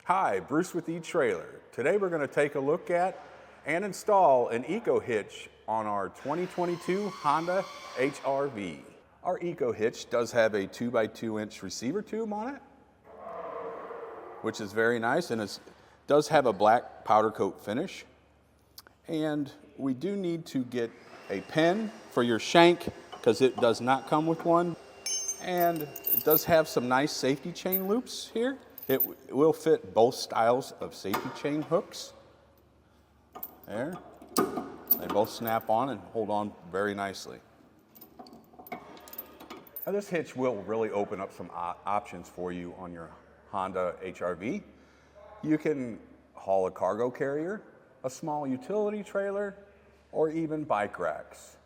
Hi, Bruce with Etrailer. Today we're going to take a look at and install an EcoHitch on our 2022 Honda HR-V. Our EcoHitch does have a 2x2-inch receiver tube on it, which is very nice, and it does have a black powder coat finish. And we do need to get a pin for your shank because it does not come with one. And it does have some nice safety chain loops here. It will fit both styles of safety chain hooks. There. They both snap on and hold on very nicely. Now this hitch will really open up some options for you on your Honda HR-V. You can haul a cargo carrier, a small utility trailer, or even bike racks.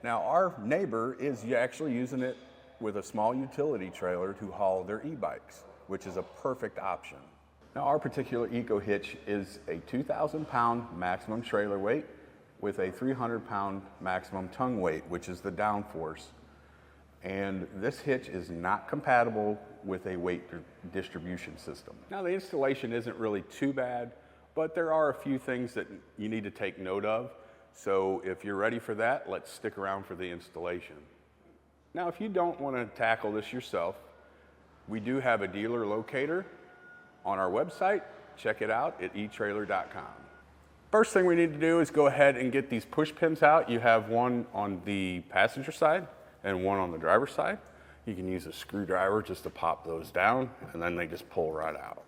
Now our neighbor is actually using it with a small utility trailer to haul their e-bikes, which is a perfect option. Now our particular EcoHitch is a 2,000-pound maximum trailer weight with a 300-pound maximum tongue weight, which is the downforce. And this hitch is not compatible with a weight distribution system. Now the installation isn't really too bad, but there are a few things that you need to take note of. So if you're ready for that, let's stick around for the installation. Now if you don't want to tackle this yourself, we do have a dealer locator on our website. Check it out at etrailer.com. First thing we need to do is go ahead and get these push pins out. You have one on the passenger side and one on the driver's side. You can use a screwdriver just to pop those down, and then they just pull right out.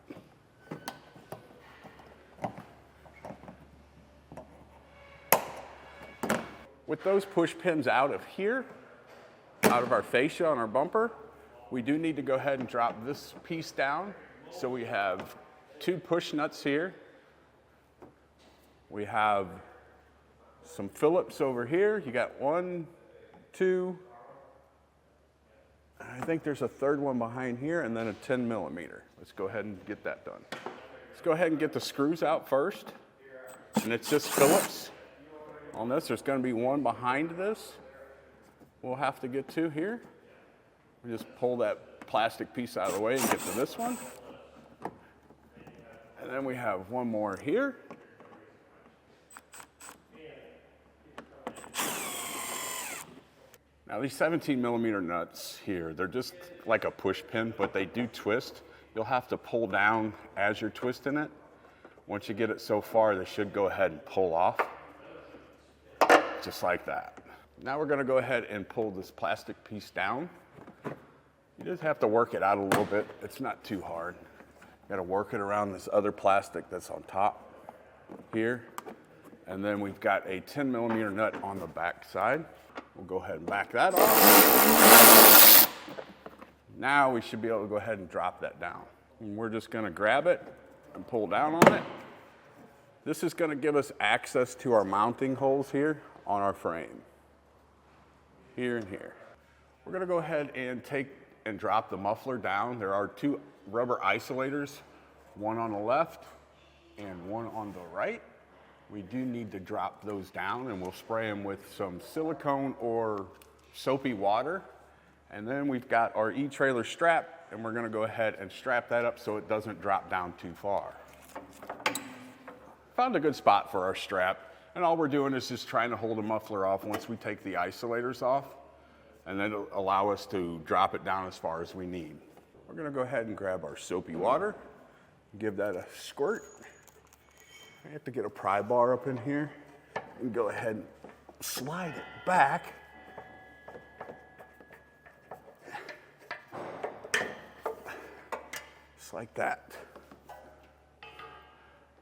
With those push pins out of here, out of our fascia on our bumper, we do need to go ahead and drop this piece down. So we have two push nuts here. We have some Phillips over here. You got 1, 2, I think there's a third one behind here, and then a 10 millimeter. Let's go ahead and get that done. Let's go ahead and get the screws out first. And it's just Phillips on this. There's going to be one behind this we'll have to get to here. We just pull that plastic piece out of the way and get to this one. And then we have one more here. Now these 17 millimeter nuts here, they're just like a push pin, but they do twist. You'll have to pull down as you're twisting it. Once you get it so far, they should go ahead and pull off, just like that. Now we're gonna go ahead and pull this plastic piece down. You just have to work it out a little bit. It's not too hard. You gotta work it around this other plastic that's on top here. And then we've got a 10 millimeter nut on the back side. We'll go ahead and back that off. Now we should be able to go ahead and drop that down. And we're just gonna grab it and pull down on it. This is gonna give us access to our mounting holes here on our frame. Here and here. We're gonna go ahead and take and drop the muffler down. There are two rubber isolators, one on the left and one on the right. We do need to drop those down, and we'll spray them with some silicone or soapy water. And then we've got our E-trailer strap, and we're gonna go ahead and strap that up so it doesn't drop down too far. Found a good spot for our strap. And all we're doing is just trying to hold the muffler off once we take the isolators off, and then it'll allow us to drop it down as far as we need. We're gonna go ahead and grab our soapy water, give that a squirt. I have to get a pry bar up in here and go ahead and slide it back. Just like that.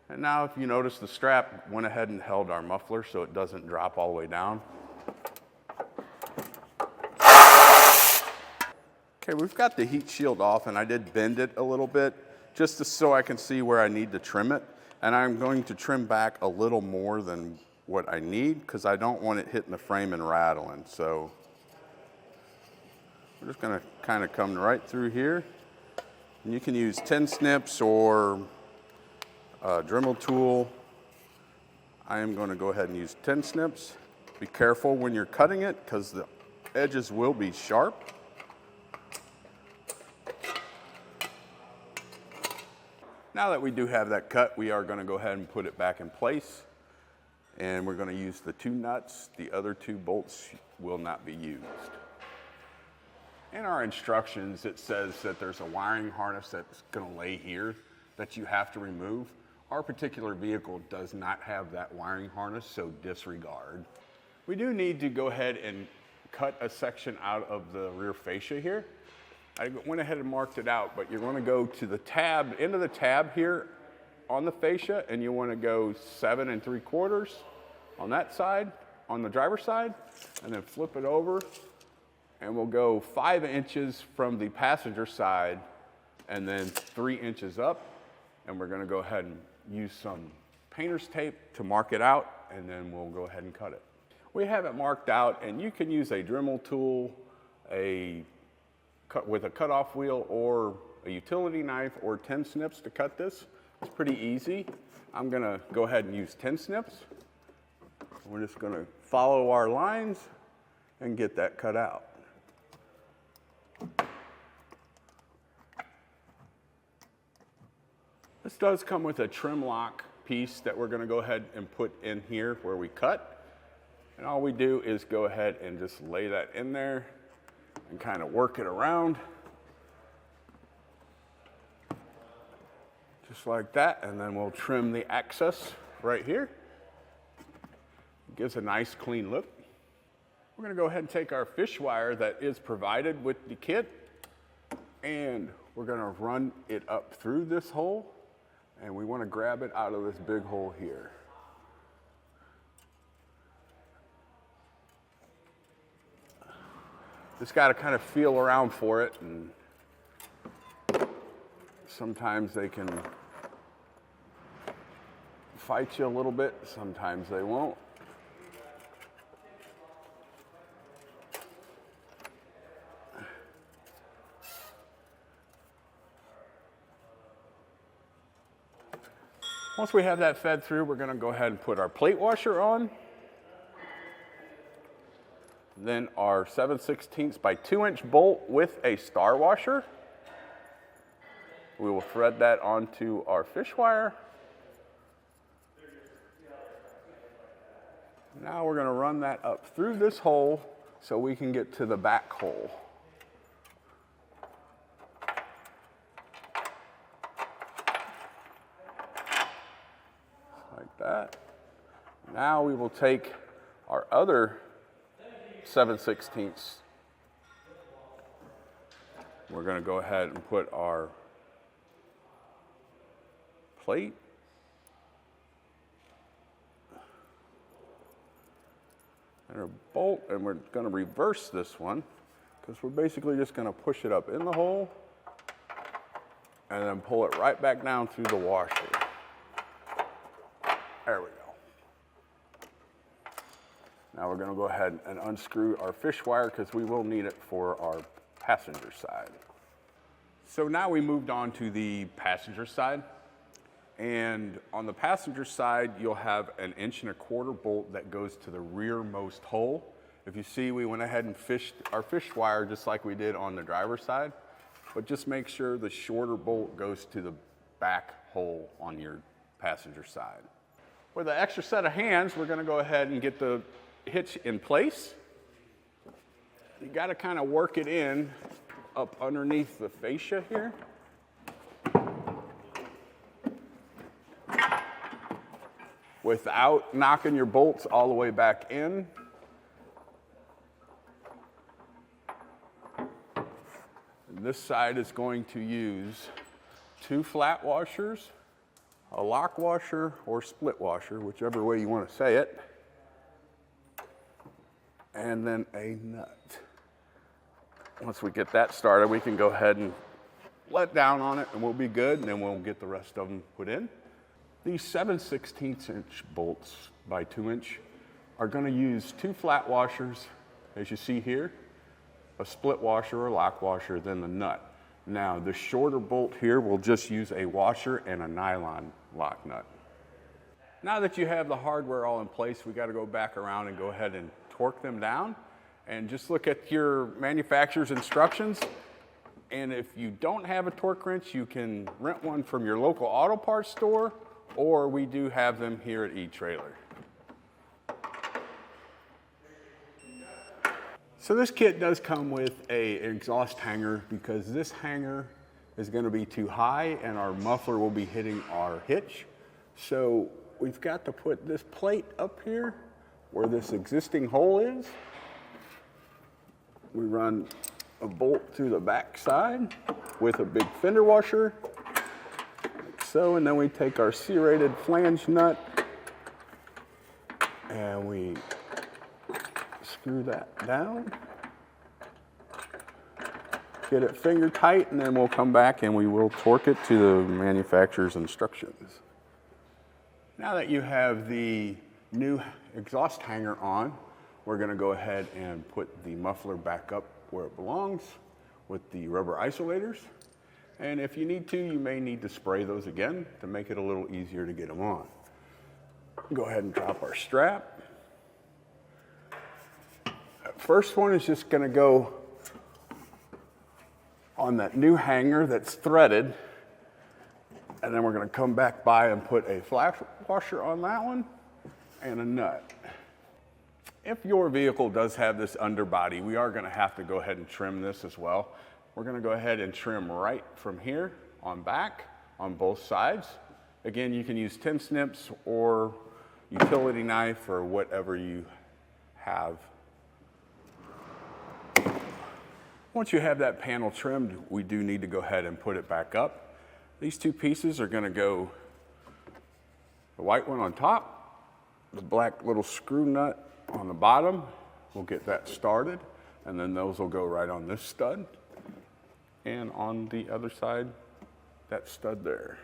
And now if you notice, the strap went ahead and held our muffler so it doesn't drop all the way down. Okay, we've got the heat shield off, and I did bend it a little bit just so I can see where I need to trim it. And I'm going to trim back a little more than what I need because I don't want it hitting the frame and rattling. So we're just gonna kind of come right through here. And you can use 10 snips or a Dremel tool. I am going to go ahead and use 10 snips. Be careful when you're cutting it because the edges will be sharp. Now that we do have that cut, we are going to go ahead and put it back in place. And we're going to use the 2 nuts. The other 2 bolts will not be used. In our instructions, it says that there's a wiring harness that's going to lay here that you have to remove. Our particular vehicle does not have that wiring harness, so disregard. We do need to go ahead and cut a section out of the rear fascia here. I went ahead and marked it out, but you're going to go to the tab, into the tab here on the fascia, and you want to go 7 3/4 on that side, on the driver's side, and then flip it over, and we'll go 5 inches from the passenger side, and then 3 inches up, and we're going to go ahead and use some painter's tape to mark it out, and then we'll go ahead and cut it. We have it marked out, and you can use a Dremel tool, with a cutoff wheel, or a utility knife, or 10 snips to cut this. It's pretty easy. I'm gonna go ahead and use 10 snips. We're just gonna follow our lines and get that cut out. This does come with a trim lock piece that we're gonna go ahead and put in here where we cut. And all we do is go ahead and just lay that in there and kind of work it around. Just like that, and then we'll trim the excess right here. It gives a nice clean look. We're gonna go ahead and take our fish wire that is provided with the kit, and we're gonna run it up through this hole, and we wanna grab it out of this big hole here. Just got to kind of feel around for it, and sometimes they can fight you a little bit, sometimes they won't. Once we have that fed through, we're going to go ahead and put our plate washer on. Then our 7/16 by 2 inch bolt with a star washer. We will thread that onto our fish wire. Now we're going to run that up through this hole so we can get to the back hole. Like that. Now we will take our other 7/16. We're going to go ahead and put our plate and our bolt, and we're going to reverse this one because we're basically just going to push it up in the hole and then pull it right back down through the washer. There we go. Now we're going to go ahead and unscrew our fish wire because we will need it for our passenger side. So now we moved on to the passenger side. And on the passenger side, you'll have an 1¼ inch bolt that goes to the rearmost hole. If you see, we went ahead and fished our fish wire just like we did on the driver's side. But just make sure the shorter bolt goes to the back hole on your passenger side. With an extra set of hands, we're going to go ahead and get the hitch in place. You got to kind of work it in up underneath the fascia here. Without knocking your bolts all the way back in. And this side is going to use 2 flat washers, a lock washer or split washer, whichever way you want to say it, and then a nut. Once we get that started, we can go ahead and let down on it and we'll be good, and then we'll get the rest of them put in. These 7/16 inch bolts by 2 inch are going to use 2 flat washers, as you see here, a split washer or lock washer, then the nut. Now, the shorter bolt here will just use a washer and a nylon lock nut. Now that you have the hardware all in place, we got to go back around and go ahead and torque them down. And just look at your manufacturer's instructions. And if you don't have a torque wrench, you can rent one from your local auto parts store, or we do have them here at Etrailer. So this kit does come with an exhaust hanger because this hanger is going to be too high and our muffler will be hitting our hitch. So we've got to put this plate up here where this existing hole is. We run a bolt through the back side with a big fender washer, like so, and then we take our serrated flange nut and we screw that down, get it finger tight, and then we'll come back and we will torque it to the manufacturer's instructions. Now that you have the new exhaust hanger on, we're going to go ahead and put the muffler back up where it belongs with the rubber isolators. And if you need to, you may need to spray those again to make it a little easier to get them on. Go ahead and drop our strap. First one is just going to go on that new hanger that's threaded, and then we're going to come back by and put a flash washer on that one and a nut. If your vehicle does have this underbody, we are going to have to go ahead and trim this as well. We're going to go ahead and trim right from here on back on both sides. Again, you can use tin snips or utility knife or whatever you have. Once you have that panel trimmed, we do need to go ahead and put it back up. These two pieces are going to go, the white one on top, the black little screw nut on the bottom. We'll get that started, and then those will go right on this stud, and on the other side, that stud there.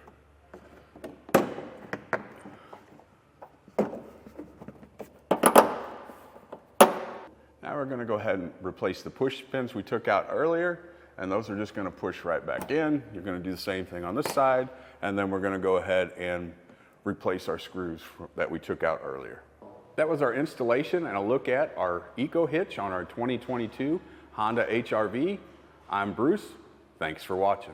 Now we're going to go ahead and replace the push pins we took out earlier, and those are just going to push right back in. You're going to do the same thing on this side, and then we're going to go ahead and replace our screws that we took out earlier. That was our installation and a look at our EcoHitch on our 2022 Honda HR-V. I'm Bruce. Thanks for watching.